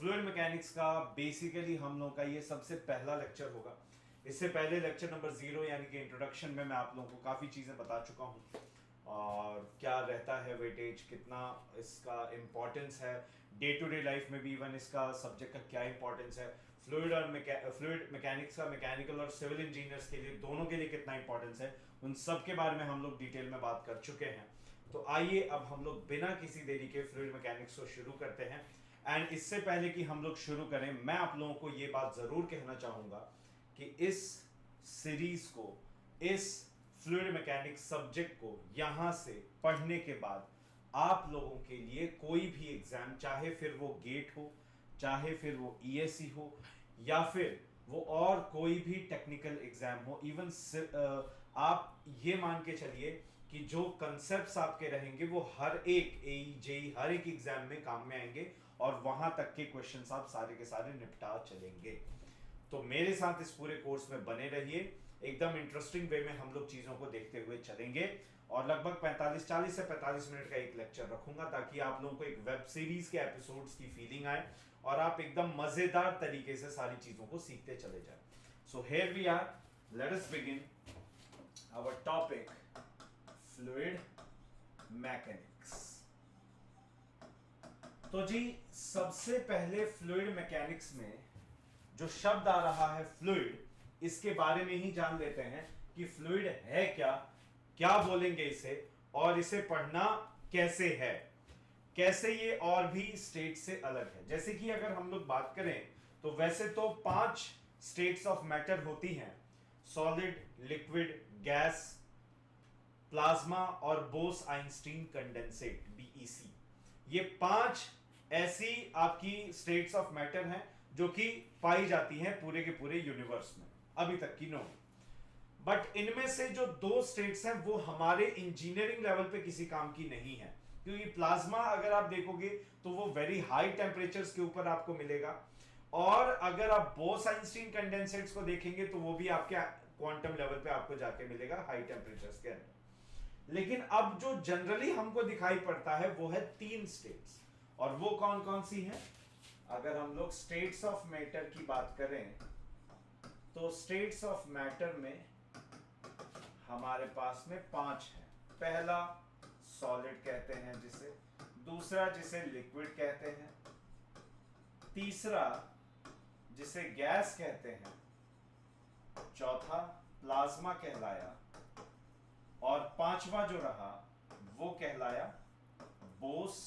Fluid mechanics का basically हम लोगों का ये सबसे पहला लेक्चर होगा। इससे पहले लेक्चर नंबर 0 यानी कि इंट्रोडक्शन में मैं आप लोगों को काफ़ी चीज़ें बता चुका हूँ और क्या रहता है वेटेज, कितना इसका इम्पोर्टेंस है डे टू डे लाइफ में भी, इवन इसका सब्जेक्ट का क्या इंपॉर्टेंस है, फ्लूइड मैकेनिक्स का मैकेनिकल और सिविल इंजीनियर्स के लिए दोनों के लिए कितना इंपॉर्टेंस है, उन सब के बारे में हम लोग डिटेल में बात कर चुके हैं। तो आइए अब हम लोग बिना किसी देरी के फ्लूइड मैकेनिक्स को शुरू करते हैं। एंड इससे पहले कि हम लोग शुरू करें, मैं आप लोगों को ये बात जरूर कहना चाहूंगा कि इस सीरीज को, इस फ्लूइड मैकेनिक्स सब्जेक्ट को यहां से पढ़ने के बाद आप लोगों के लिए कोई भी एग्जाम, चाहे फिर वो गेट हो, चाहे फिर वो ईएससी हो, या फिर वो और कोई भी टेक्निकल एग्जाम हो, इवन आप ये मान के चलिए कि जो कंसेप्ट्स आपके रहेंगे वो हर एक एई जेई हर एक एग्जाम में काम में आएंगे और वहां तक के क्वेश्चंस आप सारे के सारे निपटा चलेंगे। तो मेरे साथ इस पूरे कोर्स में बने रहिए, एकदम इंटरेस्टिंग वे में हम लोग चीजों को देखते हुए चलेंगे और लगभग 40 से 45 मिनट का एक लेक्चर रखूंगा ताकि आप लोगों को एक वेब सीरीज के एपिसोड्स की फीलिंग आए और आप एकदम मजेदार तरीके से सारी चीजों को सीखते चले जाए। So here we are, let us begin our topic fluid mechanics. तो जी सबसे पहले फ्लूइड मैकेनिक्स में जो शब्द आ रहा है फ्लूइड, इसके बारे में ही जान लेते हैं कि फ्लूइड है क्या, क्या बोलेंगे इसे और इसे पढ़ना कैसे है, कैसे ये और भी स्टेट से अलग है। जैसे कि अगर हम लोग बात करें तो वैसे तो 5 स्टेट्स ऑफ मैटर होती हैं, सॉलिड, लिक्विड, गैस, प्लाज्मा और बोस आइंस्टीन कंडेंसेट, बीईसी। ये 5 ऐसी आपकी स्टेट्स ऑफ मैटर हैं जो कि पाई जाती हैं पूरे के पूरे यूनिवर्स में, अभी तक की नो। बट इनमें से जो 2 स्टेट्स हैं वो हमारे इंजीनियरिंग लेवल पे किसी काम की नहीं है, क्योंकि प्लाज्मा अगर आप देखोगे तो वो वेरी हाई टेम्परेचर्स के ऊपर आपको मिलेगा और अगर आप बोस आइंस्टीन कंडेंसेट्स को देखेंगे तो वो भी आपके क्वांटम लेवल पे आपको जाके मिलेगा हाई टेम्परेचर्स के अंदर। लेकिन अब जो जनरली हमको दिखाई पड़ता है वो है 3 स्टेट्स, और वो कौन कौन सी हैं? अगर हम लोग स्टेट्स ऑफ मैटर की बात करें तो स्टेट्स ऑफ मैटर में हमारे पास में 5 है। पहला सॉलिड कहते हैं जिसे, दूसरा जिसे लिक्विड कहते हैं, तीसरा जिसे गैस कहते हैं, चौथा प्लाज्मा कहलाया और 5वां जो रहा वो कहलाया बोस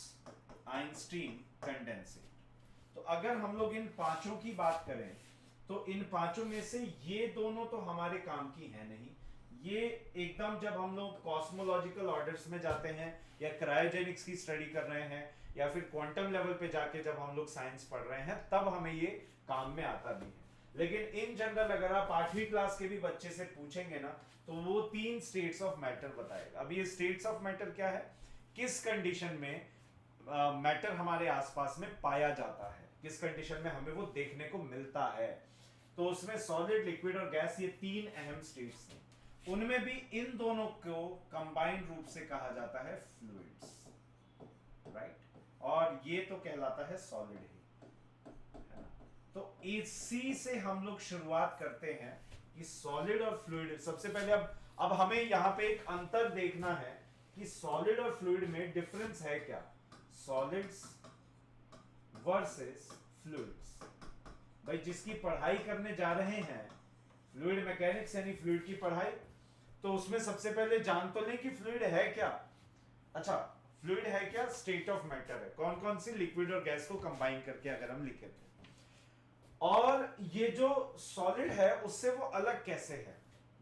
आइंस्टीन कंडेंसेट। तो अगर हम लोग इन 5 की बात करें तो इन 5 में से ये दोनों तो हमारे काम की है नहीं। ये एकदम जब हम लोग कॉस्मोलॉजिकल ऑर्डर्स में जाते हैं या क्रायोजेनिक्स की स्टडी कर रहे हैं या फिर क्वांटम लेवल पे जाके जब हम लोग साइंस पढ़ रहे हैं तब हमें ये काम में आता भी है। लेकिन इन जनरल अगर आप 8वीं क्लास के भी बच्चे से पूछेंगे ना तो वो 3 स्टेट्स ऑफ मैटर बताएगा। अब ये स्टेट्स ऑफ मैटर क्या है, किस कंडीशन में मैटर हमारे आसपास में पाया जाता है, किस कंडीशन में हमें वो देखने को मिलता है। तो उसमें सॉलिड, लिक्विड और गैस, ये 3 अहम स्टेट्स हैं। उनमें भी इन दोनों को कंबाइंड रूप से कहा जाता है फ्लूइड्स, राइट? और ये तो कहलाता है सॉलिड ही, है ना? तो इसी से हम लोग शुरुआत करते हैं कि सॉलिड और फ्लूइड। सबसे पहले अब हमें यहां पे एक अंतर देखना है कि सॉलिड और फ्लूइड में डिफरेंस है क्या, सॉलिड्स वर्सेस फ्लूइड्स। भाई जिसकी पढ़ाई करने जा रहे हैं फ्लूइड मैकेनिक्स यानी फ्लूइड की पढ़ाई, तो उसमें सबसे पहले जान तो लें कि फ्लूइड है क्या। अच्छा, फ्लूइड है क्या? स्टेट ऑफ मैटर है, कौन कौन सी लिक्विड और गैस को कंबाइन करके अगर हम लिखे थे। और ये जो सॉलिड है उससे वो अलग कैसे है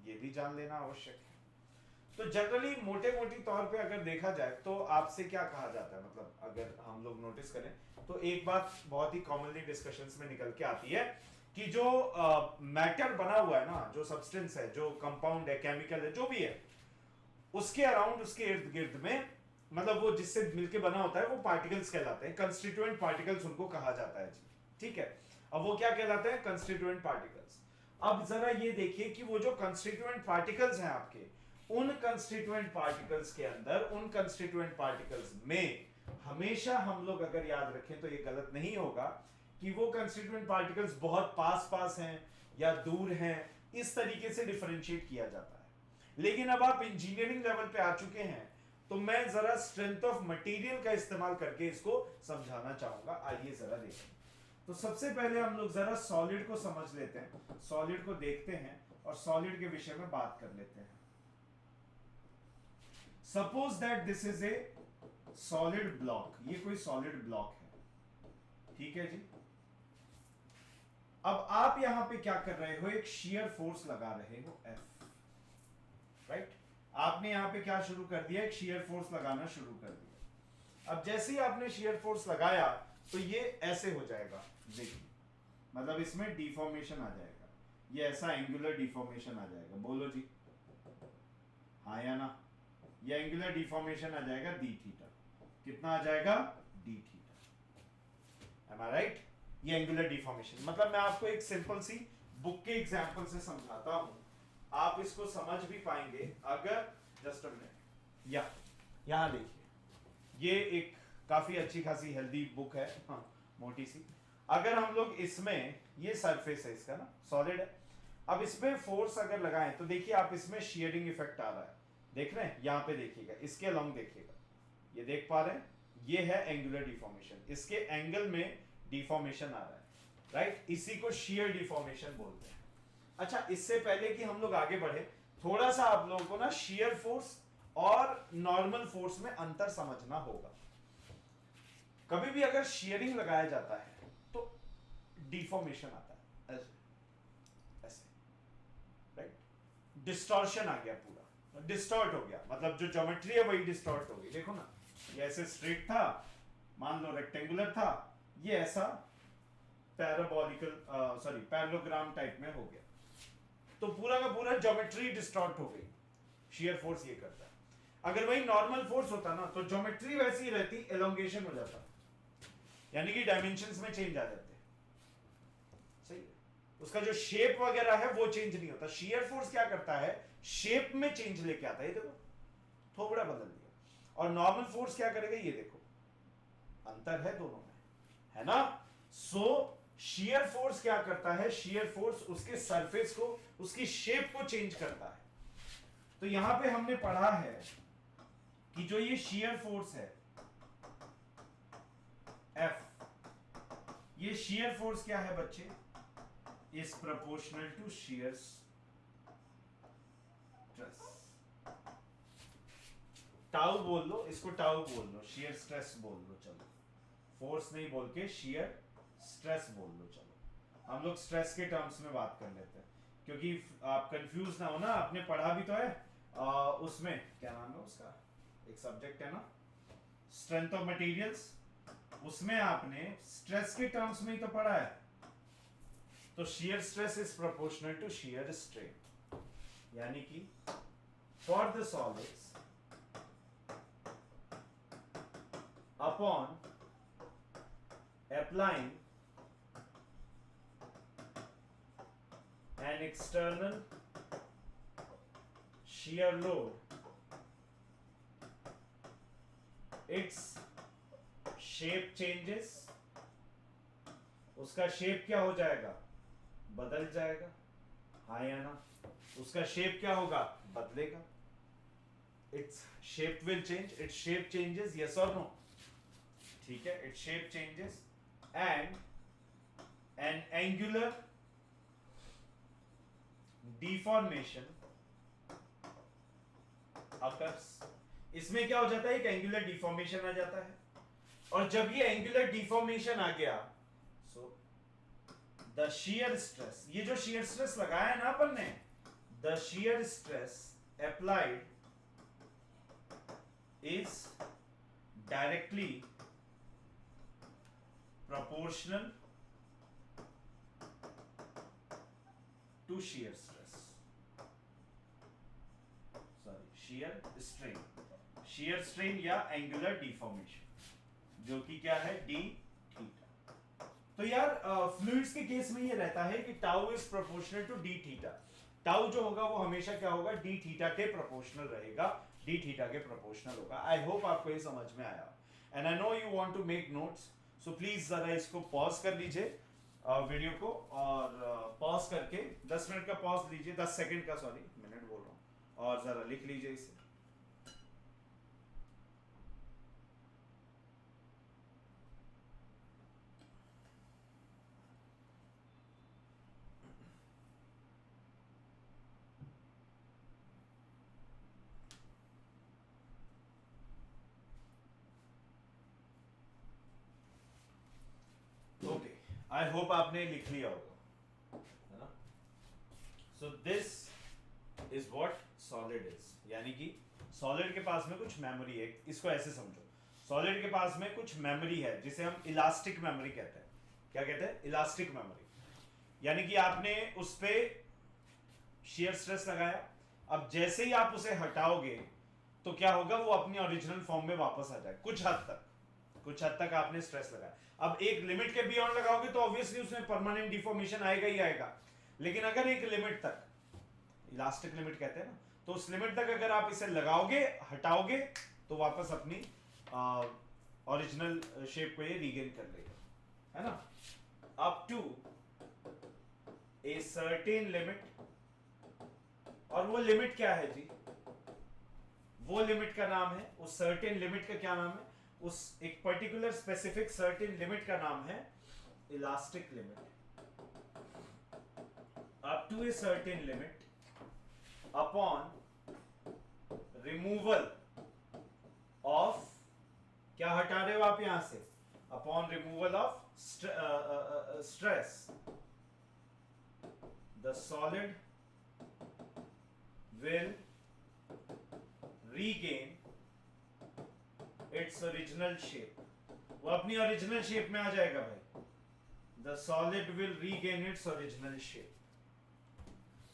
ये भी जान लेना आवश्यक है। तो जनरली मोटे मोटी तौर पे अगर देखा जाए तो आपसे क्या कहा जाता है, मतलब अगर हम लोग नोटिस करें तो एक बात बहुत ही कॉमनली डिस्कशंस में निकल के आती है कि जो मैटर बना हुआ है ना, जो सब्सटेंस है, जो कंपाउंड है, केमिकल है, जो भी है, उसके अराउंड, उसके इर्द गिर्द में, मतलब वो जिससे मिलके बना होता है वो पार्टिकल्स कहलाते हैं, कंस्टिट्यूएंट पार्टिकल्स उनको कहा जाता है जी, ठीक है? अब वो क्या कहलाते हैं? Constituent particles. अब जरा ये देखिए कि वो जो कंस्टिट्यूएंट पार्टिकल्स हैं आपके, उन कंस्टिट्यूएंट पार्टिकल्स के अंदर, उन कंस्टिट्यूएंट पार्टिकल्स में हमेशा हम लोग अगर याद रखें तो ये गलत नहीं होगा कि वो कंस्टिट्यूएंट पार्टिकल्स बहुत पास पास हैं या दूर हैं, इस तरीके से डिफरेंशिएट किया जाता है। लेकिन अब आप इंजीनियरिंग लेवल पे आ चुके हैं, तो मैं जरा स्ट्रेंथ ऑफ मटेरियल का इस्तेमाल करके इसको समझाना चाहूंगा। आइए जरा देखें। तो सबसे पहले हम लोग जरा सॉलिड को समझ लेते हैं, सॉलिड को देखते हैं और सॉलिड के विषय में बात कर लेते हैं। Suppose that this is a solid block, ये कोई सॉलिड ब्लॉक है, ठीक है जी। अब आप यहां पे क्या कर रहे हो, एक शियर फोर्स लगा रहे हो F, राइट। आपने यहां पे क्या शुरू कर दिया, एक शियर फोर्स लगाना शुरू कर दिया। अब जैसे ही आपने शियर फोर्स लगाया तो ये ऐसे हो जाएगा, देखिए, मतलब इसमें डिफॉर्मेशन आ जाएगा, ये ऐसा एंगुलर डिफॉर्मेशन आ जाएगा। बोलो जी हाँ या ना, ये एंगुलर डिफॉर्मेशन आ जाएगा डी थीटा। कितना आ जाएगा, डी थीटा। एम आई राइट? ये एंगुलर डिफॉर्मेशन, मतलब मैं आपको एक सिंपल सी बुक के एग्जांपल से समझाता हूं, आप इसको समझ भी पाएंगे अगर, जस्ट अ मिनट, यहां देखिए, ये एक काफी अच्छी खासी हेल्दी बुक है, हाँ, मोटी सी। अगर हम लोग इसमें, ये सरफेस है इसका ना, सॉलिड है, अब इसमें फोर्स अगर लगाएं तो देखिए आप इसमें शियरिंग इफेक्ट आ रहा है, देख रहे हैं, यहां पे देखिएगा, इसके अलोंग देखिएगा, ये देख पा रहे हैं, ये है एंगुलर डिफॉर्मेशन, इसके एंगल में डिफॉर्मेशन आ रहा है, राइट। इसी को शियर डिफॉर्मेशन बोलते हैं। अच्छा, इससे पहले कि हम लोग आगे बढ़े, थोड़ा सा आप लोगों को ना शियर फोर्स और नॉर्मल फोर्स में अंतर समझना होगा। कभी भी अगर शियरिंग लगाया जाता है तो डिफॉर्मेशन आता है, ऐसे ऐसे, राइट। डिस्टॉर्शन आ गया, पूरा डिस्टॉर्ट हो गया, मतलब जो ज्योमेट्री है वही डिस्टॉर्ट हो गई। देखो ना, ये ऐसे स्ट्रेट था, मान लो रेक्टेंगुलर था, ये ऐसा पैराबोलिकल, सॉरी पैरेललोग्राम टाइप में हो गया, तो पूरा का पूरा ज्योमेट्री डिस्टॉर्ट हो गई। शियर फोर्स ये करता है। अगर वही नॉर्मल फोर्स होता ना तो ज्योमेट्री वैसी रहती, एलोंगेशन हो जाता, यानी कि डायमेंशंस में चेंज आ जाते, सही है। उसका जो शेप वगैरह है वो चेंज नहीं होता। शियर फोर्स क्या करता है, शेप में चेंज लेके आता है, ये देखो थोड़ा बदल दिया। और नॉर्मल फोर्स क्या करेगा, ये देखो, अंतर है दोनों में, है ना। सो शियर फोर्स क्या करता है, शियर फोर्स उसके सरफेस को, उसकी शेप को चेंज करता है। तो यहां पे हमने पढ़ा है कि जो ये शियर फोर्स है F, ये शियर फोर्स क्या है बच्चे, is proportional to shear stress. Tau बोल लो, इसको टाउ बोल लो, शियर स्ट्रेस बोल लो, चलो फोर्स नहीं बोल के शियर स्ट्रेस बोल लो। चलो हम लोग स्ट्रेस के टर्म्स में बात कर लेते हैं, क्योंकि आप कंफ्यूज ना हो ना, आपने पढ़ा भी तो है उसमें, क्या नाम है उसका, एक सब्जेक्ट है ना, स्ट्रेंथ ऑफ मटेरियल्स, उसमें आपने स्ट्रेस के टर्म्स में ही तो पढ़ा है। तो shear stress is proportional to shear strain, यानी कि for the solids upon applying an external shear load, its shape changes, उसका शेप क्या हो जाएगा, बदल जाएगा, हाँ या ना। उसका शेप क्या होगा, बदलेगा, its shape will change, its shape changes, yes or no, ठीक है, its shape changes and an angular deformation occurs। इसमें क्या हो जाता है, एक एंगुलर डिफॉर्मेशन आ जाता है, और जब ये एंगुलर डिफॉर्मेशन आ गया, सो द शियर स्ट्रेस, ये जो शियर स्ट्रेस लगाया है ना अपन ने, the shear stress applied is directly proportional to shear stress, sorry shear strain, shear strain या angular deformation, जो कि क्या है, d थीटा। तो यार फ्लूइड्स के केस में ये रहता है कि tau is proportional to d theta. Tau जो होगा वो हमेशा क्या होगा, d थीटा के प्रोपोर्शनल रहेगा, d थीटा के प्रोपोर्शनल होगा। आई होप आपको ये समझ में आया, and I know you want to make notes, so please जरा इसको पॉज कर लीजिए वीडियो को, और पॉज करके 10 मिनट का पॉज लीजिए, 10 सेकंड का, सॉरी मिनट बोल रहा हूँ, और जरा लिख लीजिए इसे। ओके, आई होप आपने लिख लिया होगा, है ना। So this is what solid is, यानी कि सॉलिड के पास में कुछ मेमोरी है, इसको ऐसे समझो, सॉलिड के पास में कुछ मेमोरी है जिसे हम इलास्टिक मेमोरी कहते हैं। क्या कहते हैं? Elastic memory. यानी कि आपने उस पे शेयर स्ट्रेस लगाया, अब जैसे ही आप उसे हटाओगे तो क्या होगा, वो अपनी ओरिजिनल फॉर्म में वापस आ जाए। कुछ हद तक आपने स्ट्रेस लगाया, अब एक लिमिट के बियॉन्ड लगाओगे तो ऑब्वियसली उसमें परमानेंट डिफॉर्मेशन आएगा ही आएगा। लेकिन अगर एक लिमिट तक, इलास्टिक लिमिट कहते हैं ना, तो उस लिमिट तक अगर आप इसे लगाओगे, हटाओगे, तो वापस अपनी ओरिजिनल शेप को ये रीगेन कर लेगा, है ना। Up to a certain limit, और वो लिमिट क्या है जी? वो लिमिट का नाम है, उस सर्टेन लिमिट का क्या नाम है? उस एक पर्टिकुलर स्पेसिफिक सर्टेन लिमिट का नाम है elastic limit. Up to a certain limit, upon removal of, क्या हटा रहे हो आप यहां से? Upon removal of stress, the solid will regain its original shape। वो अपनी ओरिजिनल शेप में आ जाएगा भाई। The solid will regain its original shape।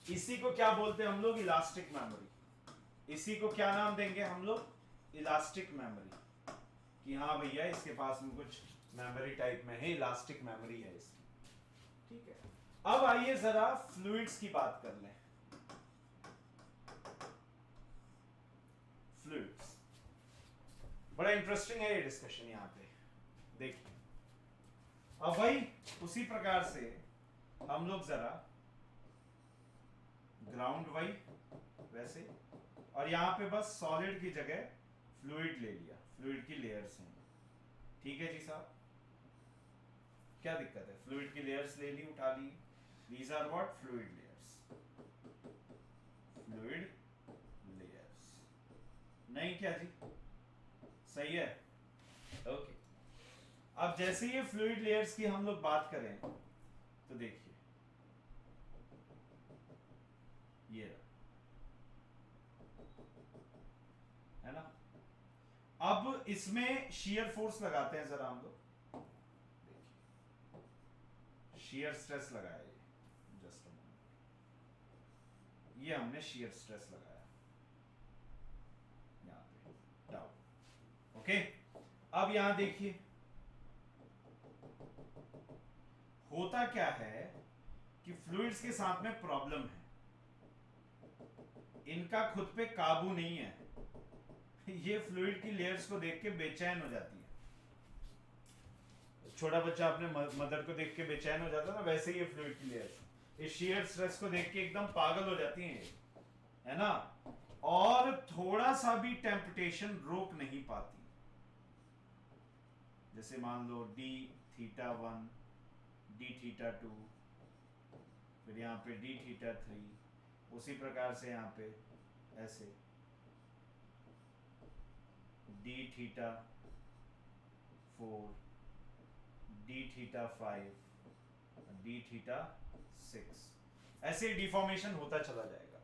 इसी को क्या बोलते हैं हम लोग? Elastic memory. इसी को क्या नाम देंगे हम लोग? Elastic memory. कि हाँ भैया इसके पास में कुछ मेमोरी टाइप में है, इलास्टिक मेमोरी है इसकी, ठीक है। अब आइए जरा फ्लूइड्स की बात कर लें। फ्लूइड्स, बड़ा इंटरेस्टिंग है ये डिस्कशन यहां पे, देखिए। अब भाई उसी प्रकार से हम लोग जरा ग्राउंड वाई वैसे, और यहां पे बस सॉलिड की जगह फ्लूइड ले लिया, फ्लूइड की लेयर्स हैं, ठीक है जी साहब। क्या दिक्कत है? फ्लूइड की लेयर्स ले ली, उठा ली, these are what? Fluid layers, fluid layers. नहीं क्या जी? सही है, ओके। अब जैसे ये फ्लूइड लेयर्स की हम लोग बात करें तो देखिए ये रहा, है ना। अब इसमें शियर फोर्स लगाते हैं जरा हम लोग, देखिए शियर स्ट्रेस लगाया, ये जस्ट अ मोमेंट, ये हमने शियर स्ट्रेस लगाया यहां पे डाउन, ओके। अब यहां देखिए होता क्या है कि फ्लूइड्स के साथ में प्रॉब्लम है, इनका खुद पे काबू नहीं है। ये फ्लूइड की लेयर्स को देख के बेचैन हो जाती है। छोटा बच्चा अपने मदर को देख के बेचैन हो जाता है ना, वैसे ही ये फ्लूइड की लेयर्स इस शियर स्ट्रेस को देख के एकदम पागल हो जाती हैं, है ना, और थोड़ा सा भी टेम्पटेशन रोक नहीं पाती। जैसे मान लो डी थीटा 1, डी थीटा 2, फिर यहाँ पे डी थीटा 3, उसी प्रकार से यहाँ पे ऐसे D theta 4, D theta 5, D theta 6, ऐसे डिफॉर्मेशन होता चला जाएगा।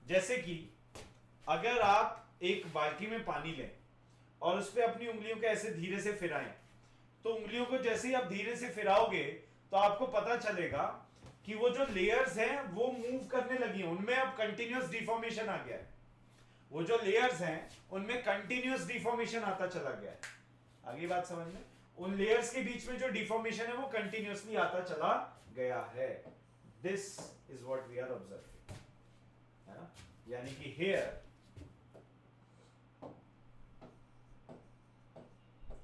जैसे कि अगर आप एक बाल्टी में पानी लें और उस पर अपनी उंगलियों को ऐसे धीरे से फिराएं, तो उंगलियों को जैसे ही आप धीरे से फिराओगे तो आपको पता चलेगा कि वो जो लेयर्स हैं वो मूव करने लगी हैं, उनमें अब कंटिन्यूअस डिफॉर्मेशन आ गया है। वो जो लेयर्स हैं उनमें कंटिन्यूअस डिफॉर्मेशन आता चला गया है। आगे बात समझ में? उन लेयर्स के बीच में जो डिफॉर्मेशन है वो कंटिन्यूअसली आता चला गया है। This is what we are observing, है ना। यानी कि here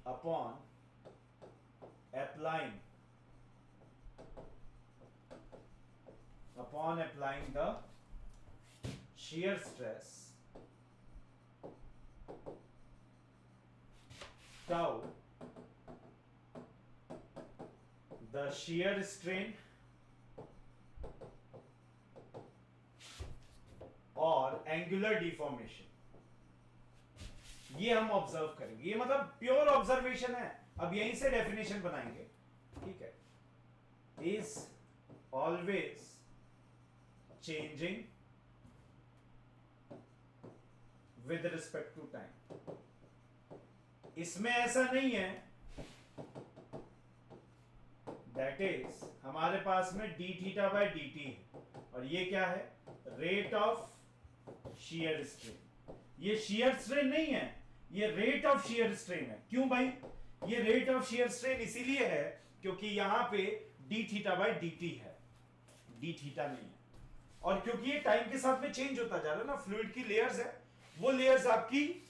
upon applying the shear stress tau, the shear strain और एंगुलर डिफॉर्मेशन, ये हम ऑब्जर्व करेंगे। ये मतलब प्योर ऑब्जर्वेशन है, अब यहीं से डेफिनेशन बनाएंगे, ठीक है। Is always changing with respect to time. इसमें ऐसा नहीं है, दैट इज हमारे पास में d theta by d t है, और ये क्या है, रेट ऑफ शियर स्ट्रेन। ये शियर स्ट्रेन नहीं है, ये रेट ऑफ शियर स्ट्रेन है। क्यों भाई, ये रेट ऑफ शियर स्ट्रेन इसीलिए है क्योंकि यहां पे D theta by d t है, डी थीटा नहीं है। और क्योंकि ये टाइम के साथ में चेंज होता जा रहा है ना, फ्लूइड की लेयर्स है, वो लेयर्स आपकी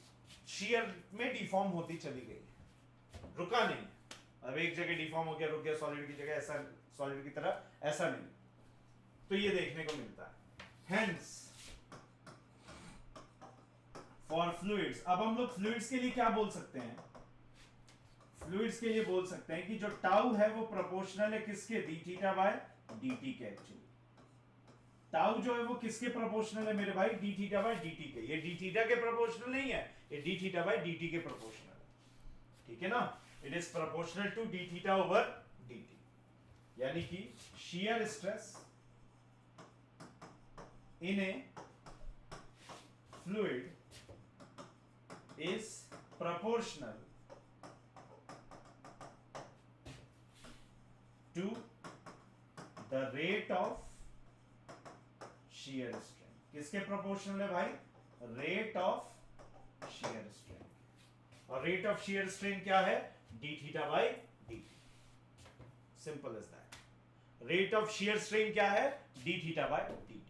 शियर में डिफॉर्म होती चली गई, रुका नहीं। अब एक जगह डिफॉर्म हो गया, रुक गया सॉलिड की जगह, ऐसा सॉलिड की तरह ऐसा नहीं। तो ये देखने को मिलता है। हेंस फॉर फ्लूइड्स, अब हम लोग फ्लूइड्स के लिए क्या बोल सकते हैं, फ्लूइड्स के लिए बोल सकते हैं कि जो टाउ है वो प्रोपोर्शनल है किसके, d theta by d t के। एक्चुअली टाउ जो है वो किसके प्रोपोर्शनल है मेरे भाई, d theta by d t के। ये डी थीटा के प्रोपोर्शनल नहीं है, ये d theta by d t के प्रोपोर्शनल है, ठीक है ना। It is proportional to d theta over d t, यानी कि shear stress in a fluid is proportional to the rate of shear strain। किसके प्रोपोर्शनल है भाई, रेट ऑफ शियर स्ट्रेन। और रेट ऑफ शियर स्ट्रेन क्या है, d theta by d t, simple as that. Rate of shear strain क्या है, d theta by d t,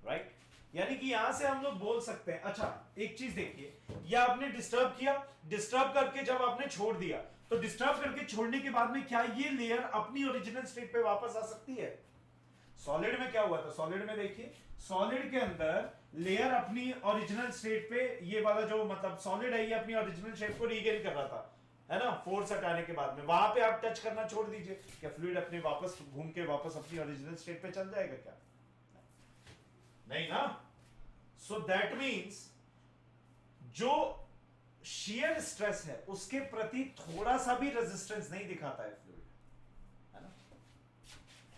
right. यानी कि यहां से हम लोग बोल सकते हैं, अच्छा एक चीज देखिए, ये आपने डिस्टर्ब किया, डिस्टर्ब करके जब आपने छोड़ दिया, तो डिस्टर्ब करके छोड़ने के बाद में क्या ये लेयर अपनी ओरिजिनल स्टेट पे वापस आ सकती है। सॉलिड में क्या हुआ था, सॉलिड में देखिए, सॉलिड के अंदर लेयर अपनी ओरिजिनल स्टेट पे, ये वाला जो मतलब सॉलिड है, ये अपनी ओरिजिनल शेप को रीगेन कर रहा था, है ना, फोर्स हटाने के बाद में। वहां पे आप टच करना छोड़ दीजिए, क्या फ्लूइड अपने वापस घूम के वापस अपनी ओरिजिनल स्टेट पे चल जाएगा क्या, नहीं ना। सो दैट मीन्स जो शियर स्ट्रेस है उसके प्रति थोड़ा सा भी रेजिस्टेंस नहीं दिखाता है फ्लूइड, है ना।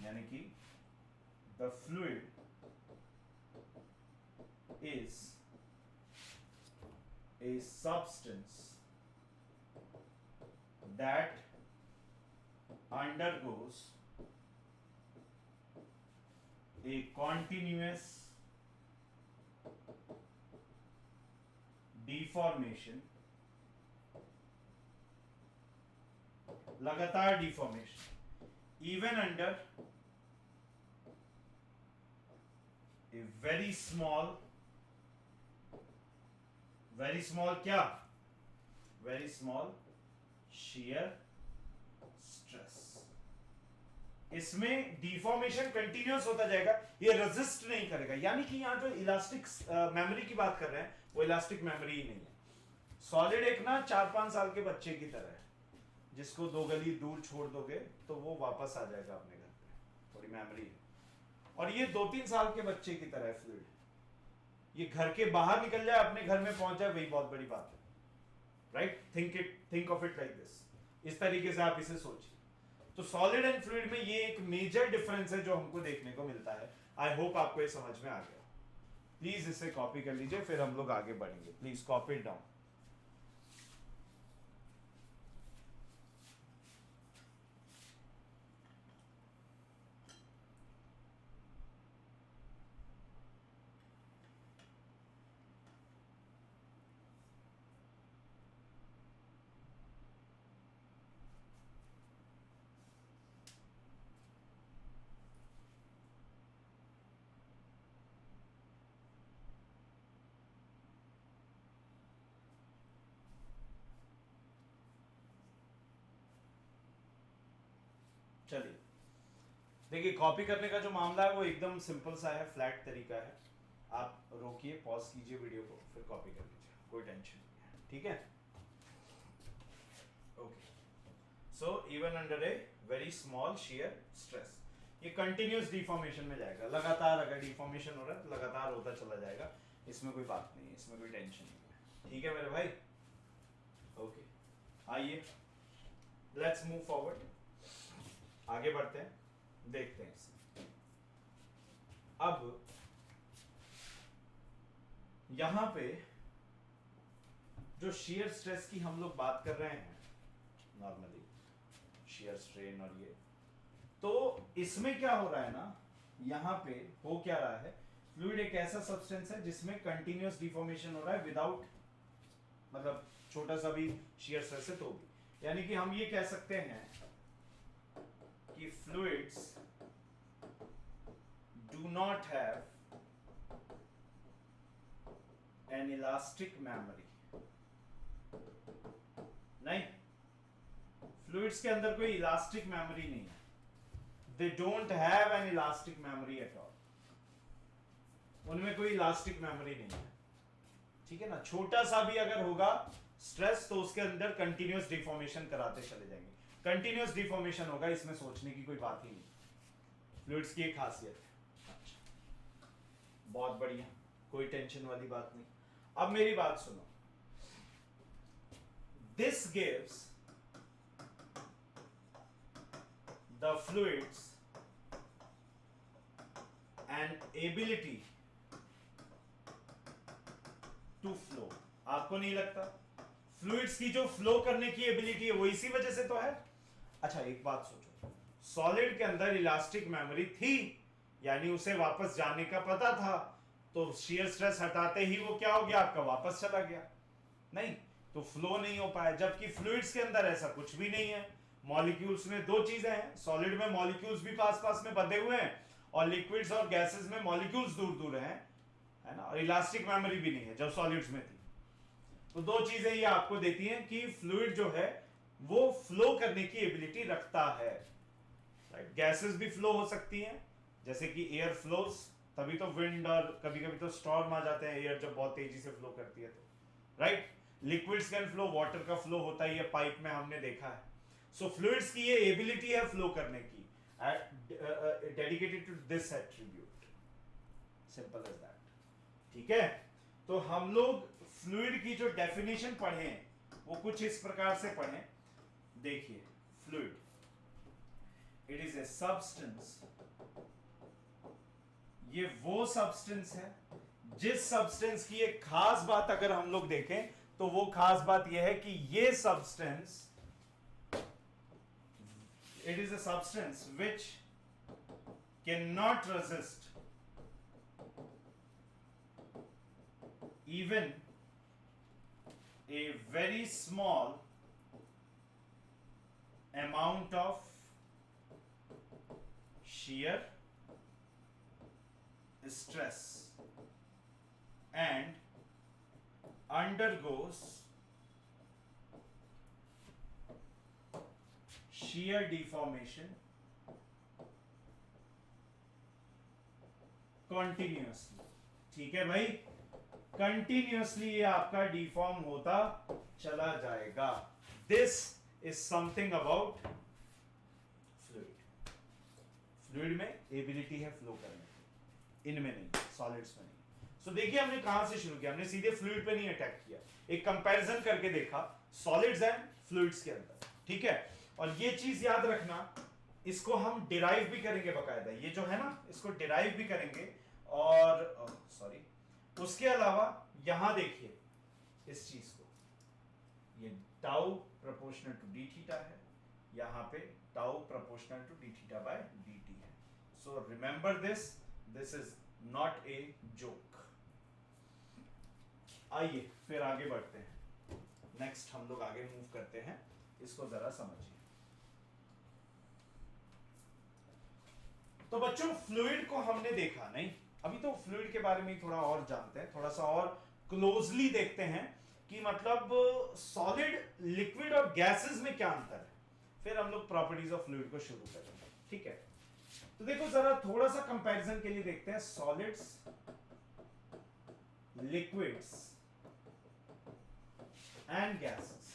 यानी कि the fluid is a substance that undergoes a continuous deformation, लगातार deformation, even under a very small क्या, वेरी स्मॉल शियर स्ट्रेस। इसमें डिफॉर्मेशन कंटिन्यूअस होता जाएगा, ये रेजिस्ट नहीं करेगा। यानी कि यहां जो इलास्टिक मेमोरी की बात कर रहे हैं वो इलास्टिक मेमोरी ही नहीं है। सॉलिड एक ना 4-5 साल के बच्चे की तरह है, जिसको 2 गली दूर छोड़ दोगे तो वो वापस आ जाएगा अपने घर पे, थोड़ी मेमोरी है। और ये 2-3 साल के बच्चे की तरह है फ्लूइड, ये घर के बाहर निकल जाए, अपने घर में पहुंच जाए, वही बहुत बड़ी बात है, right. Think of it like this, इस तरीके से आप इसे सोचिए। तो सॉलिड एंड फ्लूइड में ये एक मेजर डिफरेंस है जो हमको देखने को मिलता है। आई होप आपको ये समझ में आ गया। प्लीज इसे कॉपी कर लीजिए, फिर हम लोग आगे बढ़ेंगे। Please copy it down. चलिए देखिए, कॉपी करने का जो मामला है वो एकदम सिंपल सा है, फ्लैट तरीका है। आप रोकिए, पॉज कीजिए वीडियो को, फिर कॉपी कर लीजिए, कोई टेंशन नहीं है, ठीक है। Okay, so even under a very small shear stress, ये कंटिन्यूस डिफॉर्मेशन में जाएगा। लगातार अगर डिफॉर्मेशन हो रहा है तो लगातार होता चला जाएगा, इसमें कोई बात नहीं है, इसमें कोई टेंशन नहीं है, ठीक है मेरे भाई। ओके, आइए लेट्स मूव फॉरवर्ड, आगे बढ़ते हैं, देखते हैं इसे। अब यहां पे जो शियर स्ट्रेस की हम लोग बात कर रहे हैं नॉर्मली, शियर स्ट्रेन और ये, तो इसमें क्या हो रहा है ना, यहां पे हो क्या रहा है, फ्लूइड एक ऐसा सब्सटेंस है जिसमें कंटिन्यूअस डिफॉर्मेशन हो रहा है विदाउट, मतलब छोटा सा भी शियर स्ट्रेस है तो भी, यानी कि हम ये कह सकते हैं कि fluids do not have an elastic memory. नहीं, फ्लूइड्स के अंदर कोई इलास्टिक मेमोरी नहीं है, they don't have an elastic memory at all, उनमें कोई इलास्टिक मेमोरी नहीं है, ठीक है ना। छोटा सा भी अगर होगा स्ट्रेस तो उसके अंदर कंटिन्यूअस डिफॉर्मेशन कराते चले जाएंगे, कंटिन्यूअस डिफॉर्मेशन होगा, इसमें सोचने की कोई बात ही नहीं, फ्लूइड्स की एक खासियत है। अच्छा, बहुत बढ़िया, कोई टेंशन वाली बात नहीं। अब मेरी बात सुनो, this gives the fluids an ability to flow. आपको नहीं लगता फ्लूइड्स की जो फ्लो करने की एबिलिटी है वो इसी वजह से तो है। अच्छा एक बात सोचो, सॉलिड के अंदर इलास्टिक मेमोरी थी, यानी उसे वापस जाने का पता था, तो शियर स्ट्रेस हटाते ही वो क्या हो गया, आपका वापस चला गया, नहीं तो फ्लो नहीं हो पाया। जबकि फ्लूइड्स के अंदर ऐसा कुछ भी नहीं है, मॉलिक्यूल्स में दो चीजें हैं, सॉलिड में मॉलिक्यूल्स भी पास पास में बंधे हुए हैं, और लिक्विड्स और गैसेस में मॉलिक्यूल्स दूर दूर हैं, है ना, और इलास्टिक मेमोरी भी नहीं है जब सॉलिड्स में थी। तो दो चीजें ये आपको देती हैं कि फ्लूइड जो है वो फ्लो करने की एबिलिटी रखता है, राइट। गैसेस भी फ्लो हो सकती हैं, जैसे कि एयर फ्लोस, तभी तो विंड और कभी कभी तो स्टॉर्म आ जाते हैं, एयर जब बहुत तेजी से फ्लो करती है तो, right. Liquids can flow, water का फ्लो होता ही है पाइप में, हमने देखा है। सो फ्लूइड्स की ये एबिलिटी है फ्लो करने की, dedicated to this attribute, simple as that, ठीक है। तो हम लोग फ्लूइड की जो डेफिनेशन पढ़े वो कुछ इस प्रकार से पढ़े, देखिए, fluid it is a substance, ये वो सब्सटेंस है जिस सब्सटेंस की एक खास बात अगर हम लोग देखें तो वो खास बात यह है कि ये substance, it is a substance which cannot resist even a very small amount of shear stress and undergoes shear deformation continuously, ठीक है भाई, कंटिन्यूअसली ये आपका डिफॉर्म होता चला जाएगा। This is something about fluid. Fluid में एबिलिटी है फ्लो करने की, इनमें नहीं, सॉलिड्स में नहीं। सो देखिए हमने कहां से शुरू किया, हमने सीधे फ्लूइड पे नहीं अटैक किया, एक कंपैरिजन करके देखा सॉलिड्स एंड फ्लूइड्स के अंदर, ठीक है। और ये चीज याद रखना, इसको हम डिराइव भी करेंगे बकायदा, ये जो है ना इसको डिराइव भी करेंगे, और सॉरी उसके अलावा यहां देखिए इस चीज को, ये tau proportional to d theta है, यहां पे tau proportional to d theta by d t है। So remember this, this is not a joke. आइए फिर आगे बढ़ते हैं, नेक्स्ट हम लोग आगे मूव करते हैं, इसको जरा समझिए। तो बच्चों फ्लूइड को हमने देखा नहीं, अभी तो फ्लूइड के बारे में थोड़ा और जानते हैं, थोड़ा सा और क्लोजली देखते हैं कि मतलब सॉलिड, लिक्विड और गैसेस में क्या अंतर है, फिर हम लोग प्रॉपर्टीज ऑफ फ्लूइड को शुरू करेंगे। ठीक है, तो देखो जरा थोड़ा सा कंपैरिजन के लिए देखते हैं solids, liquids and gases.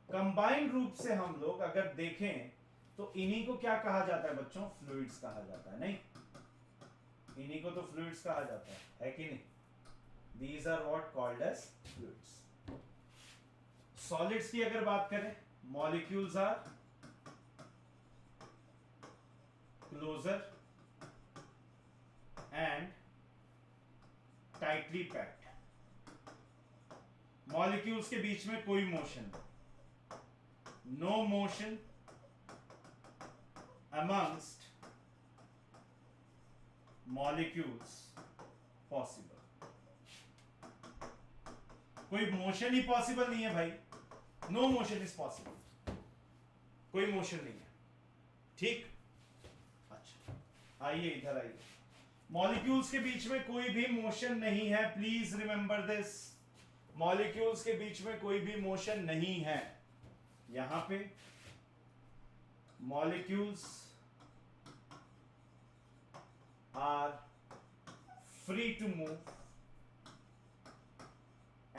Combined रूप से हम लोग अगर देखें तो इन्हीं को क्या कहा जाता है बच्चों, फ्लूइड्स कहा जाता है, नहीं इन्हीं को तो फ्लूइड्स कहा जाता है कि नहीं? These are what called as fluids. Solids की अगर बात करें, molecules are closer and tightly packed. Molecules के बीच में कोई motion, no motion amongst molecules possible। कोई मोशन ही पॉसिबल नहीं है भाई, नो मोशन इज पॉसिबल, कोई मोशन नहीं है, ठीक। अच्छा आइए इधर आइए, मॉलिक्यूल्स के बीच में कोई भी मोशन नहीं है, प्लीज रिमेंबर दिस, मॉलिक्यूल्स के बीच में कोई भी मोशन नहीं है। यहां पे molecules are free to move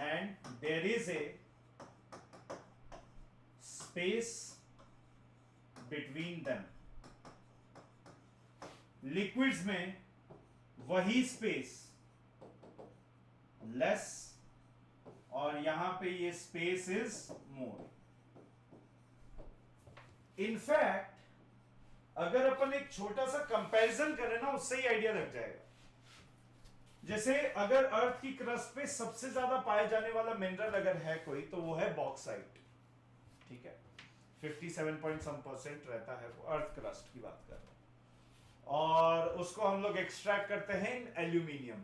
and there is a space between them। liquids में वही space less और यहां पे ये space is more। इनफैक्ट अगर अपन एक छोटा सा कंपैरिजन करें ना, उससे ही आइडिया लग जाएगा। जैसे अगर अर्थ की क्रस्ट पे सबसे ज्यादा पाए जाने वाला मिनरल अगर है कोई, तो वो है बॉक्साइट, ठीक है, 57% रहता है वो, अर्थ क्रस्ट की बात कर रहे हैं, और उसको हम लोग एक्सट्रैक्ट करते हैं एल्यूमिनियम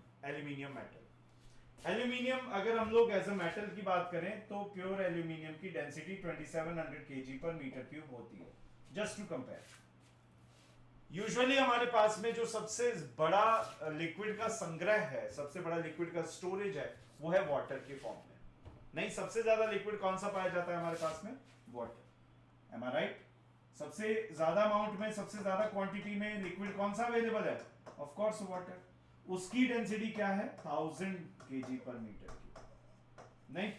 मेटल। एल्यूमिनियम अगर हम लोग एज अ मेटल की बात करें तो प्योर एल्यूमिनियम की डेंसिटी 2700 kg पर मीटर क्यूब होती है। जस्ट टू कंपेयर, यूजुअली हमारे पास में जो सबसे बड़ा लिक्विड का संग्रह है, सबसे बड़ा लिक्विड का स्टोरेज है, वो है वाटर के फॉर्म में। नहीं, सबसे ज्यादा लिक्विड कौन सा पाया जाता है हमारे पास में? वाटर। एम आई राइट? सबसे ज्यादा अमाउंट में, सबसे ज्यादा क्वांटिटी में लिक्विड कौन सा अवेलेबल है? Of course water. उसकी डेंसिटी क्या है? 1000 kg पर मीटर क्यूब। नहीं,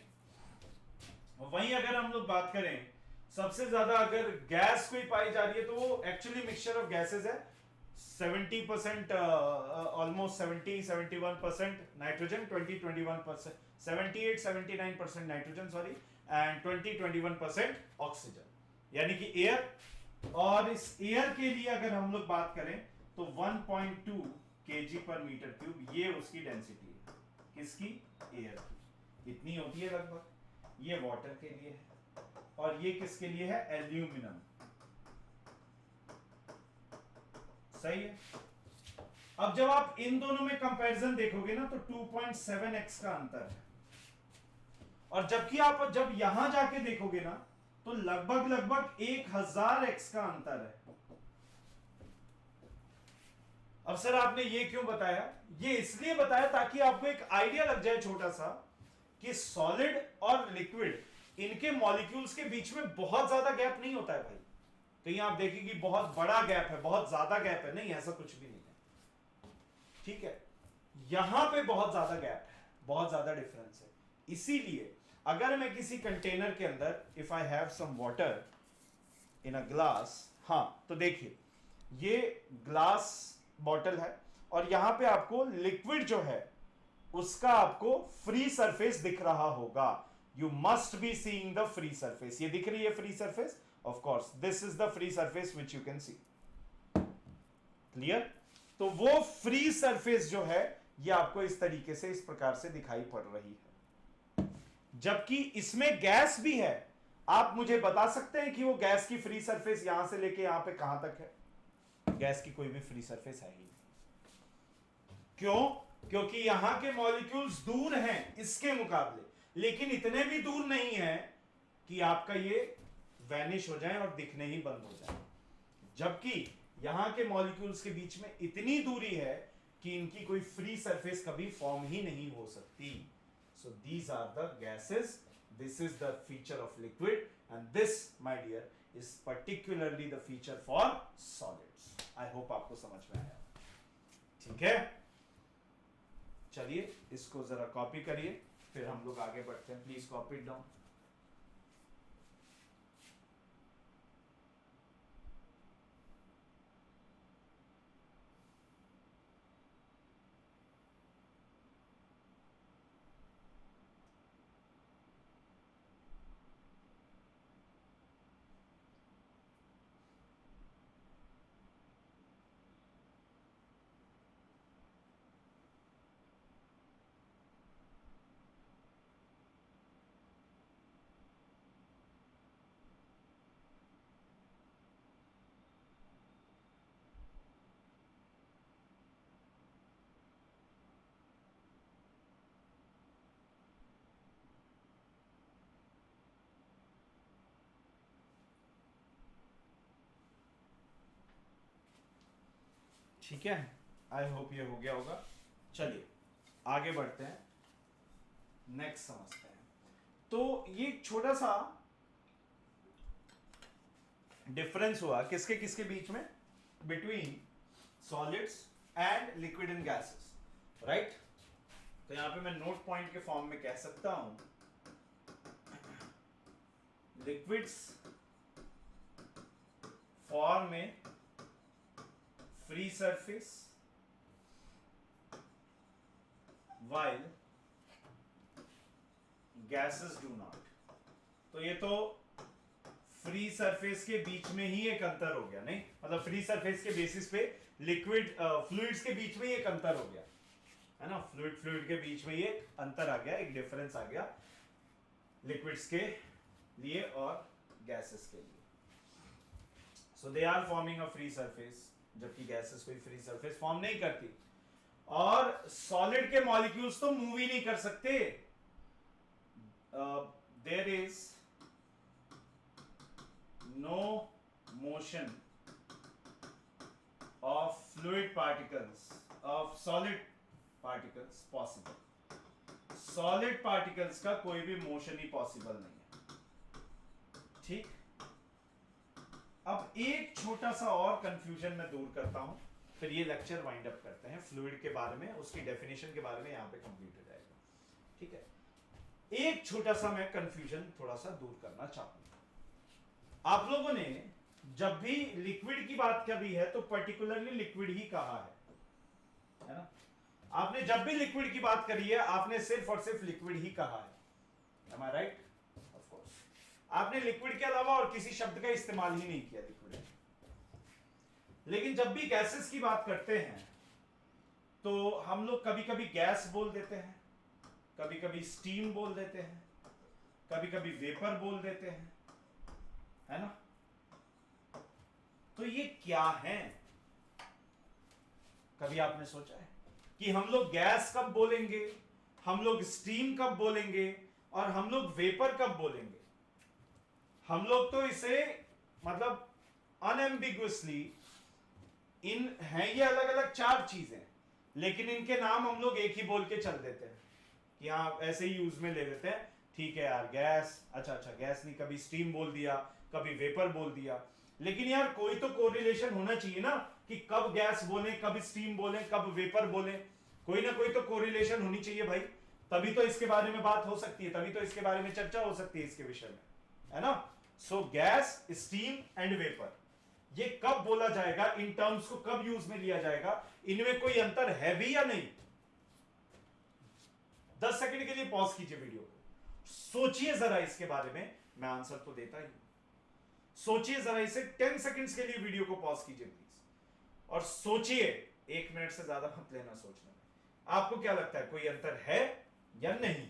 वहीं अगर हम लोग बात करें सबसे ज्यादा अगर गैस कोई पाई जा रही है, तो वो एक्चुअली मिक्सचर ऑफ गैसेस है। 70% almost 70-71% nitrogen, 20-21% 78-79% nitrogen sorry, and 20-21% oxygen, यानी कि एयर। और इस एयर के लिए अगर हम लोग बात करें तो 1.2 kg पर मीटर क्यूब, ये उसकी डेंसिटी है। किसकी? एयर की। इतनी होती है लगभग। ये वाटर के लिए है, और ये किसके लिए है? एल्यूमिनियम। सही है। अब जब आप इन दोनों में कंपैरिजन देखोगे ना, तो 2.7x का अंतर है, और जबकि आप जब यहां जाके देखोगे ना, तो लगभग 1000x का अंतर है। अब सर आपने ये क्यों बताया? ये इसलिए बताया ताकि आपको एक आइडिया लग जाए छोटा सा, कि सॉलिड और लिक्विड, इनके मॉलिक्यूल्स के बीच में बहुत ज्यादा गैप नहीं होता है भाई। कहीं आप देखेंगे बहुत बड़ा गैप है, बहुत ज्यादा गैप है, नहीं, ऐसा कुछ भी नहीं है, ठीक है। यहां पे बहुत ज्यादा गैप है, बहुत ज्यादा डिफरेंस है। इसीलिए अगर मैं किसी कंटेनर के अंदर, if I have some water in a glass, हाँ, तो देखिए ये ग्लास बॉटल है, और यहां पे आपको लिक्विड जो है उसका आपको फ्री सरफेस दिख रहा होगा। You must be seeing the free surface. ये दिख रही है free surface? Of course this is the free surface which you can see. Clear? तो वो फ्री सरफेस जो है, ये आपको इस तरीके से, इस प्रकार से दिखाई पड़ रही है। जबकि इसमें गैस भी है। आप मुझे बता सकते हैं कि वो गैस की फ्री सरफेस यहां से लेके यहां पे कहां तक है? गैस की कोई भी फ्री सरफेस है ही नहीं। क्यों? क्योंकि यहां के मॉलिक्यूल्स दूर हैं इसके मुकाबले, लेकिन इतने भी दूर नहीं है कि आपका ये वैनिश हो जाए और दिखने ही बंद हो जाए। जबकि यहां के मॉलिक्यूल्स के बीच में इतनी दूरी है कि इनकी कोई फ्री सरफेस कभी फॉर्म ही नहीं हो सकती। So these are the gases, this is the feature of liquid, and this my dear is particularly the feature for solid. आपको समझ में आया। ठीक है, चलिए इसको जरा कॉपी करिए, फिर हम लोग आगे बढ़ते हैं। Please copy it down. ठीक है, आई होप ये हो गया होगा। चलिए आगे बढ़ते हैं, नेक्स्ट समझते हैं। तो ये छोटा सा डिफरेंस हुआ किसके किसके बीच में, between solids and liquid and gases, right. तो यहां पे मैं नोट पॉइंट के फॉर्म में कह सकता हूं, लिक्विड्स फॉर्म में free surface while gases do not। तो ये तो फ्री सरफेस के बीच में ही एक अंतर हो गया, नहीं मतलब फ्री सरफेस के बेसिस पे लिक्विड फ्लूइड्स के बीच में ही एक अंतर हो गया, है ना। फ्लूइड के बीच में ही एक अंतर आ गया, एक डिफरेंस आ गया लिक्विड्स के लिए और गैसेस के लिए। So they are forming a free surface, जबकि गैसेस कोई फ्री सरफेस फॉर्म नहीं करती। और सॉलिड के मॉलिक्यूल्स तो मूव ही नहीं कर सकते। There is no motion of fluid particles, of solid particles possible. Solid particles का कोई भी मोशन ही पॉसिबल नहीं है। ठीक, अब एक छोटा सा और कंफ्यूजन मैं दूर करता हूं, फिर ये लेक्चर वाइंड अप करते हैं। फ्लूइड के बारे में, उसकी डेफिनेशन के बारे में यहां पे कंप्लीट हो जाएगा। ठीक है, एक छोटा सा मैं कंफ्यूजन थोड़ा सा दूर करना चाहूंगा। आप लोगों ने जब भी लिक्विड की बात करी है तो पर्टिकुलरली लिक्विड ही कहा है ना। आपने जब भी लिक्विड की बात करी है आपने सिर्फ और सिर्फ लिक्विड ही कहा है। Am I right? Of course. आपने लिक्विड के अलावा और किसी शब्द का इस्तेमाल ही नहीं किया लिक्विड। लेकिन जब भी गैसेस की बात करते हैं तो हम लोग कभी कभी गैस बोल देते हैं, कभी कभी स्टीम बोल देते हैं, कभी कभी वेपर बोल देते हैं, है ना। तो ये क्या है, कभी आपने सोचा है कि हम लोग गैस कब बोलेंगे, हम लोग स्टीम कब बोलेंगे और हम लोग वेपर कब बोलेंगे? हम लोग तो इसे मतलब अनएम्बिगुअसली इन हैं ये अलग अलग चार चीजें, लेकिन इनके नाम हम लोग एक ही बोल के चल देते हैं कि हाँ ऐसे ही यूज में ले लेते हैं। ठीक है यार, गैस, अच्छा गैस नहीं, कभी स्टीम बोल दिया, कभी वेपर बोल दिया। लेकिन यार कोई तो कोरिलेशन होना चाहिए ना कि कब गैस बोले, कब स्टीम बोले, कब वेपर बोले। कोई ना कोई तो कोरिलेशन होनी चाहिए भाई, तभी तो इसके बारे में बात हो सकती है, तभी तो इसके बारे में चर्चा हो सकती है इसके विषय में, है ना। सो गैस, स्टीम एंड वेपर, ये कब बोला जाएगा, इन टर्म्स को कब यूज में लिया जाएगा, इनमें कोई अंतर है भी या नहीं? 10 सेकंड के लिए पॉज कीजिए वीडियो को, सोचिए जरा इसके बारे में। मैं आंसर तो देता ही, सोचिए जरा इसे। 10 सेकंड्स के लिए वीडियो को पॉज कीजिए प्लीज और सोचिए। 1 मिनट से ज्यादा मत लेना सोचने में। आपको क्या लगता है कोई अंतर है या नहीं?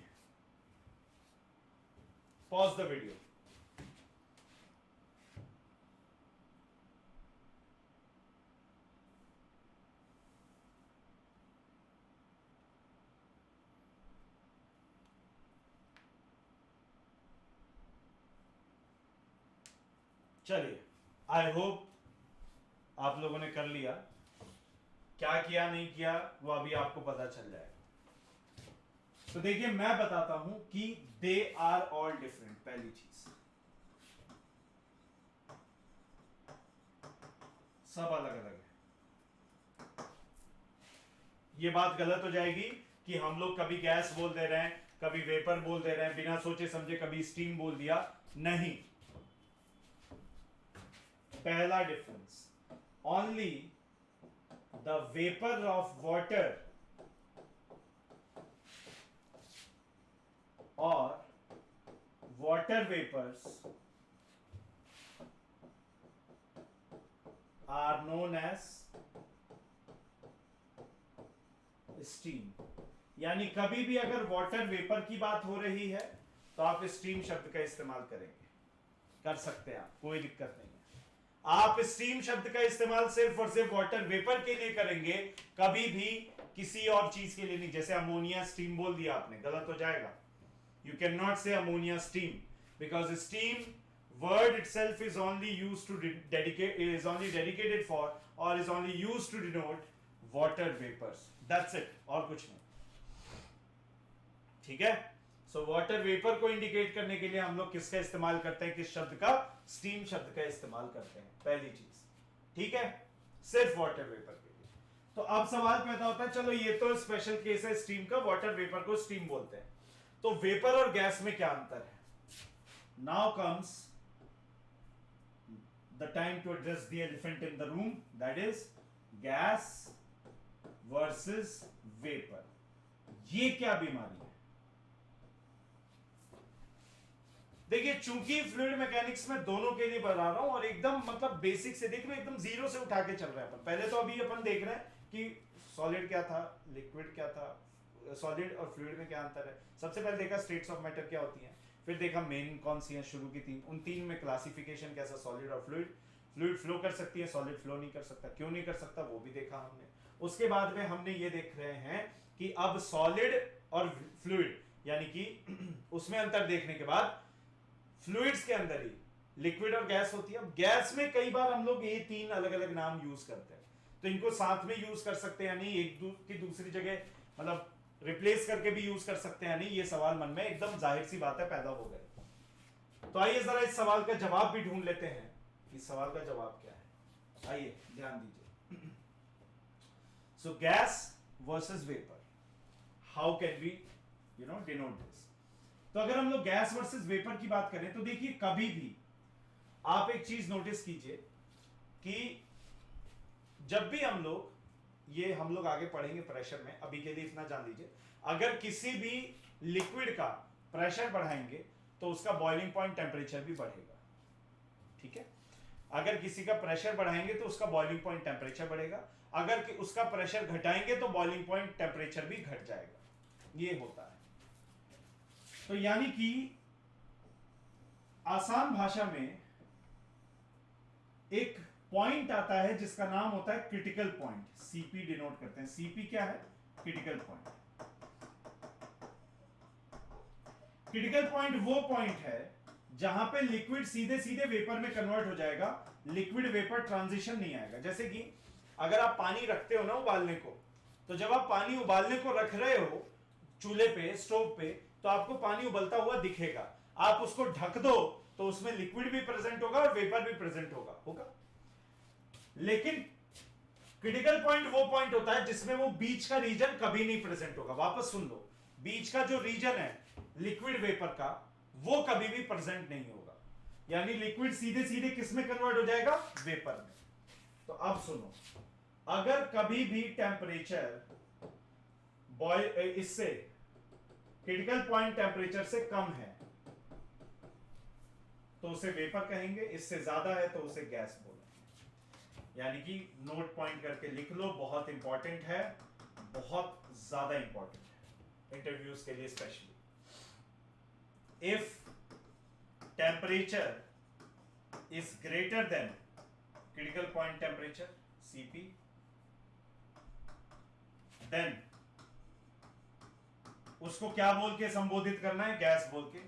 Pause the video. चलिए, आई होप आप लोगों ने कर लिया। क्या किया नहीं किया वो अभी आपको पता चल जाएगा। तो देखिए मैं बताता हूं कि दे आर ऑल डिफरेंट। पहली चीज, सब अलग अलग है। ये बात गलत हो जाएगी कि हम लोग कभी गैस बोल दे रहे हैं, कभी वेपर बोल दे रहे हैं, बिना सोचे समझे कभी स्टीम बोल दिया, नहीं। पहला difference, only the vapour of water और water vapors are known as steam। यानी कभी भी अगर वाटर वेपर की बात हो रही है तो आप स्टीम शब्द का इस्तेमाल करेंगे, कर सकते हैं आप, कोई दिक्कत नहीं है। आप स्टीम शब्द का इस्तेमाल सिर्फ और सिर्फ वाटर वेपर के लिए करेंगे, कभी भी किसी और चीज के लिए नहीं। जैसे अमोनिया स्टीम बोल दिया आपने, गलत हो जाएगा। You cannot say ammonia steam because steam word itself is only used to dedicated for or is only used to denote water vapors, that's it, और कुछ नहीं, ठीक है। So water vapor को इंडिकेट करने के लिए हम लोग किसका इस्तेमाल करते हैं, किस शब्द का, स्टीम शब्द का इस्तेमाल करते हैं, पहली चीज, ठीक है, सिर्फ वाटर वेपर के लिए। तो अब सवाल पैदा होता है, चलो ये तो स्पेशल केस है स्टीम का, वाटर वेपर को स्टीम बोलते हैं, तो वेपर और गैस में क्या अंतर है। Now comes the time to address the elephant in the room, that is gas versus vapour. ये क्या बीमारी है। देखिए, चूंकि फ्लूइड मैकेनिक्स में दोनों के लिए बता रहा हूं और एकदम मतलब बेसिक से देख लो, एकदम जीरो से उठा के चल रहे हैं अपन। पहले तो अभी अपन देख रहे हैं कि सॉलिड क्या था, लिक्विड क्या था, सॉलिड और फ्लूइड में क्या अंतर है। सबसे पहले देखा स्टेट्स ऑफ मैटर क्या होती हैं, फिर देखा मेन कौन सी हैं, शुरू की तीन, उन तीन में क्लासिफिकेशन कैसा, सॉलिड और फ्लूइड। फ्लूइड फ्लो कर सकती है, सॉलिड फ्लो नहीं कर सकता, क्यों नहीं कर सकता वो भी देखा हमने। उसके बाद में हमने ये देख रहे हैं कि अब सॉलिड और फ्लूइड यानी कि उसमें अंतर देखने के बाद फ्लूइड्स के अंदर ही लिक्विड और गैस होती है। अब गैस में कई बार हम लोग ये तीन अलग अलग नाम यूज करते हैं, तो इनको साथ में यूज कर सकते हैं, यानी एक की दूसरी जगह मतलब रिप्लेस करके भी यूज कर सकते हैं, नहीं। ये सवाल मन में एकदम जाहिर सी बात है पैदा हो गए। तो आइए जरा इस सवाल का जवाब भी ढूंढ लेते हैं, इस सवाल का जवाब क्या है। आइए ध्यान दीजिए। So gas versus vapour, how can we denote this. तो अगर हम लोग गैस वर्सेस वेपर की बात करें तो देखिए, कभी भी आप एक चीज नोटिस कीजिए कि जब भी हम लोग आगे पढ़ेंगे प्रेशर में, अभी के लिए इतना जान लीजिए, अगर किसी भी लिक्विड का प्रेशर बढ़ाएंगे तो उसका बॉइलिंग पॉइंट टेम्परेचर भी बढ़ेगा, ठीक है। अगर किसी का प्रेशर बढ़ाएंगे तो उसका बॉइलिंग पॉइंट टेम्परेचर बढ़ेगा, अगर उसका प्रेशर घटाएंगे तो बॉइलिंग पॉइंट टेम्परेचर भी घट जाएगा, ये होता है। तो यानी कि आसान भाषा में एक पॉइंट आता है जिसका नाम होता है क्रिटिकल पॉइंट, सीपी डिनोट करते हैं। सीपी क्या है, क्रिटिकल पॉइंट। क्रिटिकल पॉइंट वो पॉइंट है जहां पे लिक्विड सीधे सीधे वेपर में कन्वर्ट हो जाएगा, लिक्विड वेपर ट्रांजिशन नहीं आएगा। जैसे कि अगर आप पानी रखते हो ना उबालने को, तो जब आप पानी उबालने को रख रहे हो चूल्हे पे, स्टोव पे, तो आपको पानी उबलता हुआ दिखेगा। आप उसको ढक दो तो उसमें लिक्विड भी प्रेजेंट होगा और वेपर भी प्रेजेंट होगा। लेकिन क्रिटिकल पॉइंट वो पॉइंट होता है जिसमें वो बीच का रीजन कभी नहीं प्रेजेंट होगा। वापस सुन लो, बीच का जो रीजन है लिक्विड वेपर का, वो कभी भी प्रेजेंट नहीं होगा। यानी लिक्विड सीधे सीधे किस में कन्वर्ट हो जाएगा, वेपर में। तो अब सुनो, अगर कभी भी टेम्परेचर इससे क्रिटिकल पॉइंट टेम्परेचर से कम है तो उसे वेपर कहेंगे, इससे ज्यादा है तो उसे गैस बोलेंगे। यानी कि नोट पॉइंट करके लिख लो, बहुत इंपॉर्टेंट है, बहुत ज्यादा इंपॉर्टेंट है इंटरव्यूज के लिए specially. If temperature is greater than critical point temperature Cp, then उसको क्या बोल के संबोधित करना है, गैस बोल के।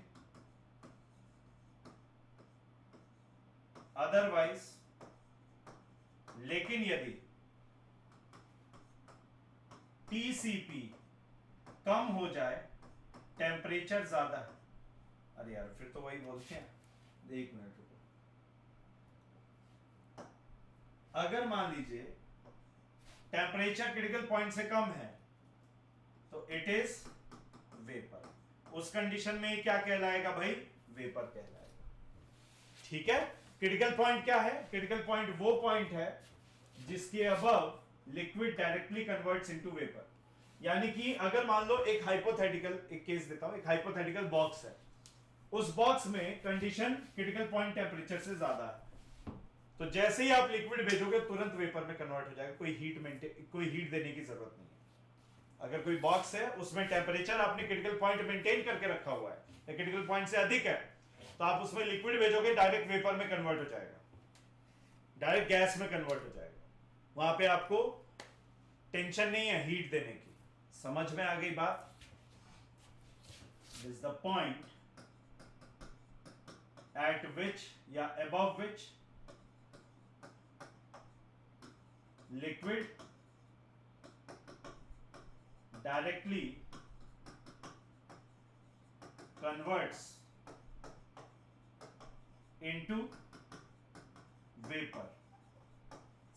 अदरवाइज, लेकिन यदि Tcp कम हो जाए, टेम्परेचर ज्यादा है, अरे यार फिर तो वही बोलते हैं, एक मिनट रुको। अगर मान लीजिए टेम्परेचर क्रिटिकल पॉइंट से कम है तो इट इज वेपर। उस कंडीशन में ये क्या कहलाएगा भाई? वेपर कहलाएगा। ठीक है। क्रिटिकल पॉइंट क्या है? क्रिटिकल पॉइंट वो पॉइंट है जिसके above liquid directly converts into vapour. यानी कि अगर मान लो एक हाइपोथेटिकल, एक केस देता हूं, एक हाइपोथेटिकल बॉक्स है, उस बॉक्स में कंडीशन क्रिटिकल पॉइंट टेंपरेचर से ज्यादा है, तो जैसे ही आप लिक्विड भेजोगे तुरंत वेपर में कन्वर्ट हो जाएगा, कोई हीट देने की जरूरत नहीं है। अगर कोई बॉक्स है उसमें टेंपरेचर आपने क्रिटिकल पॉइंट मेंटेन करके रखा हुआ है या क्रिटिकल पॉइंट से अधिक है, तो आप उसमें लिक्विड भेजोगे डायरेक्ट वेपर में कन्वर्ट हो जाएगा, डायरेक्ट गैस में कन्वर्ट हो जाएगा। वहां पे आपको टेंशन नहीं है हीट देने की। समझ में आ गई बात? This the point at which या above which liquid directly converts into vapor।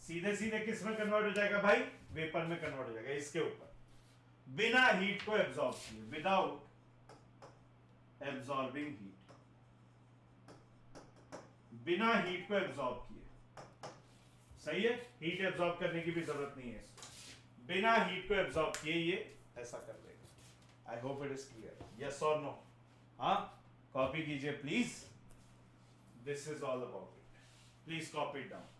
सीधे सीधे किस में कन्वर्ट हो जाएगा भाई? वेपर में कन्वर्ट हो जाएगा, इसके ऊपर, बिना हीट को एब्जॉर्ब किए, विदाउट एब्जॉर्बिंग हीट, बिना हीट को एब्जॉर्ब किए। सही है, हीट एब्जॉर्ब करने की भी जरूरत नहीं है इसको, बिना हीट को एब्जॉर्ब किए ये ऐसा कर देगा। I hope it is clear, yes or no? हाँ, कॉपी कीजिए please, this is all about it, please copy it down.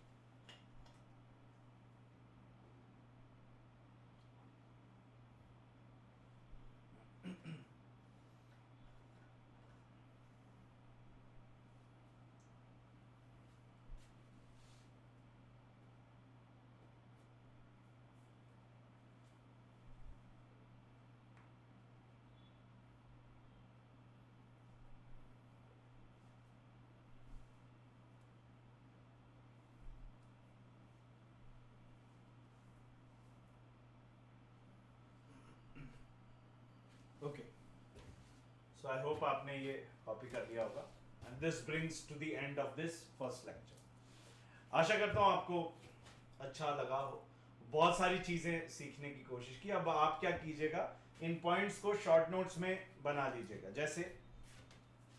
Okay, so I hope आपने ये कॉपी कर लिया होगा। And this brings to the end of this first lecture. आशा करता हूँ आपको अच्छा लगा हो, बहुत सारी चीजें सीखने की कोशिश की। अब आप क्या कीजिएगा, इन पॉइंट्स को शॉर्ट नोट्स में बना लीजिएगा। जैसे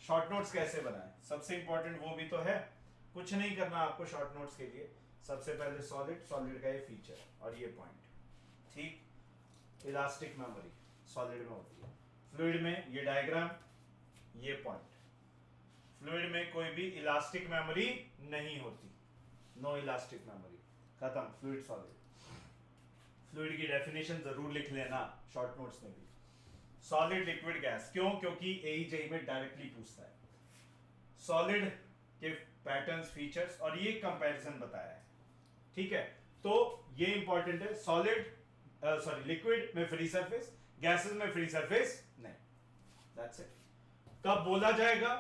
शॉर्ट नोट्स कैसे बनाएं, सबसे इंपॉर्टेंट वो भी तो है। कुछ नहीं करना आपको शॉर्ट नोट्स के लिए, सबसे पहले सॉलिड का ये फीचर और ये पॉइंट, ठीक। इलास्टिक मेमोरी सॉलिड में होती है, फ्लूइड में ये डायग्राम, ये पॉइंट। फ्लूइड में कोई भी इलास्टिक मेमोरी नहीं होती, नो इलास्टिक मेमोरी, खत्म। फ्लूइड सॉलिड, फ्लूइड की डेफिनेशन जरूर लिख लेना शॉर्ट नोट्स में भी। सॉलिड, लिक्विड, गैस, क्यों? क्योंकि एई में डायरेक्टली पूछता है। सॉलिड के पैटर्न्स, फीचर्स और ये कंपैरिजन बताया है, ठीक है। तो ये इंपॉर्टेंट है। सॉलिड लिक्विड में फ्री सरफेस, गैसेस में फ्री सरफेस नहीं, दैट्स इट। कब बोला जाएगा?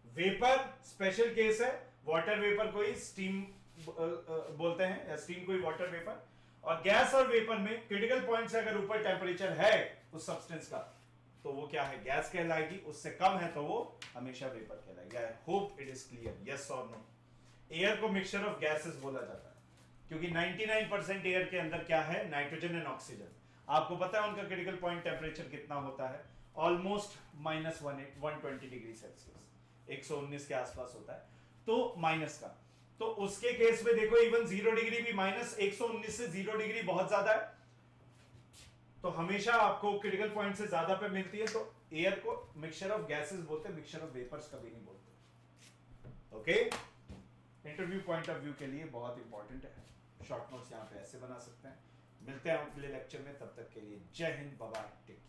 वेपर स्पेशल केस है, वाटर वेपर को ही स्टीम बोलते हैं, या स्टीम को ही वाटर वेपर। और गैस और वेपर में क्रिटिकल पॉइंट से अगर ऊपर टेम्परेचर है उस सब्सटेंस का, तो वो क्या है? गैस कहलाएगी। उससे कम है तो वो हमेशा वेपर कहलाएगी। I hope it is clear, yes or no? Air को मिक्सचर ऑफ गैसेस बोला जाता है क्योंकि 99% एयर के अंदर क्या है? Nitrogen and oxygen. आपको पता है उनका क्रिटिकल पॉइंट टेम्परेचर कितना होता है? ऑलमोस्ट -120 डिग्री सेल्सियस, 119 के आसपास होता है, तो माइनस का। तो उसके केस में देखो, इवन 0 डिग्री भी, -119 से 0 डिग्री बहुत ज्यादा है, तो हमेशा आपको क्रिटिकल पॉइंट से ज्यादा पे मिलती है। तो एयर को मिक्सचर ऑफ गैसेस बोलते हैं, मिक्सचर ऑफ वेपर्स कभी नहीं बोलते। Okay, interview point of view के लिए बहुत इंपॉर्टेंट है। शॉर्ट नोट्स यहाँ पे ऐसे बना सकते हैं। मिलते हैं अगले लेक्चर में, तब तक के लिए जय हिंद, बाय बाय, टेक केयर।